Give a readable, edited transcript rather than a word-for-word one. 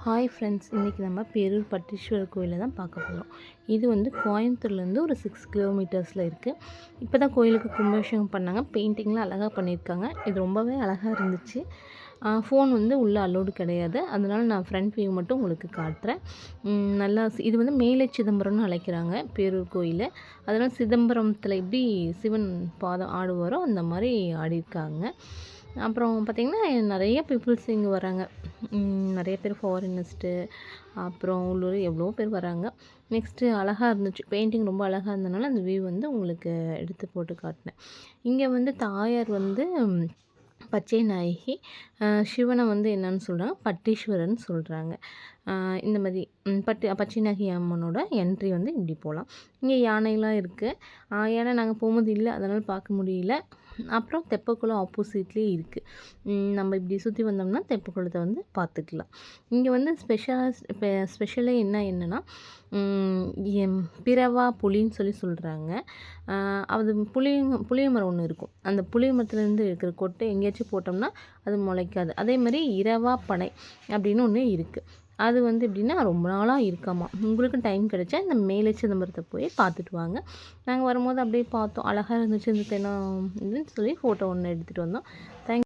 Hi friends, இன்றைக்கி நம்ம பேரூர் பட்டீஸ்வரர் கோயிலை தான் பார்க்க போகிறோம். இது வந்து கோயம்புத்தூர்லேருந்து ஒரு 6 கிலோமீட்டர்ஸில் இருக்குது. இப்போ தான் கோயிலுக்கு கும்பாபிஷேகம் பண்ணாங்க. பெயிண்டிங்லாம் அழகாக பண்ணியிருக்காங்க. இது ரொம்பவே அழகாக இருந்துச்சு. ஃபோன் வந்து உள்ளே அலோடு கிடையாது. அதனால் நான் ஃப்ரண்ட் வியூ மட்டும் உங்களுக்கு காட்டுறேன். நல்லா இது வந்து மேலே சிதம்பரம்னு அழைக்கிறாங்க பேரூர் கோயில். அதனால் சிதம்பரத்தில் எப்படி சிவன் பாதம் ஆடுவாரோ அந்த மாதிரி ஆடியிருக்காங்க. அப்புறம் பார்த்திங்கன்னா நிறைய பீப்புள்ஸ் இங்கே வராங்க. நிறைய பேர் ஃபாரினிஸ்ட்டு, அப்புறம் உள்ளூர் எவ்வளோ பேர் வராங்க. நெக்ஸ்ட்டு அழகாக இருந்துச்சு. பெயிண்டிங் ரொம்ப அழகாக இருந்தனால அந்த வியூ வந்து உங்களுக்கு எடுத்து போட்டு காட்டினேன். இங்கே வந்து தாயார் வந்து பச்சை நாயகி, சிவனை வந்து என்னன்னு சொல்கிறாங்க, பட்டீஸ்வரன் சொல்கிறாங்க. இந்த மாதிரி பச்சை நாயகி அம்மனோட என்ட்ரி வந்து இப்படி போகலாம். இங்கே யானைலாம் இருக்குது. யானை நாங்கள் போகும்போது இல்லை, அதனால் பார்க்க முடியல. அப்புறம் தெப்பக்குளம் ஆப்போசிட்லேயே இருக்குது. நம்ம இப்படி சுற்றி வந்தோம்னா தெப்பக்குளத்தை வந்து பார்த்துக்கலாம். இங்கே வந்து ஸ்பெஷலே என்னென்னா பிறவா புளின்னு சொல்கிறாங்க. அது புளிய மரம் ஒன்று இருக்கும். அந்த புளிய மரத்துலேருந்து இருக்கிற கொட்டை எங்கேயாச்சும் போட்டோம்னா அது முளைக்காது. அதே மாதிரி இரவா பனை அப்படின்னு ஒன்று இருக்குது. அது வந்து எப்படின்னா ரொம்ப நாளாக இருக்காமா. உங்களுக்கு டைம் கிடைச்சா இந்த மேலே சிதம்பரத்தை போய் பார்த்துட்டு வாங்க. நாங்கள் வரும்போது அப்படியே பார்த்தோம், அழகாக இருந்துச்சு இந்த தென்னம் இதுன்னு சொல்லி ஃபோட்டோ ஒன்று எடுத்துகிட்டு வந்தோம். தேங்க்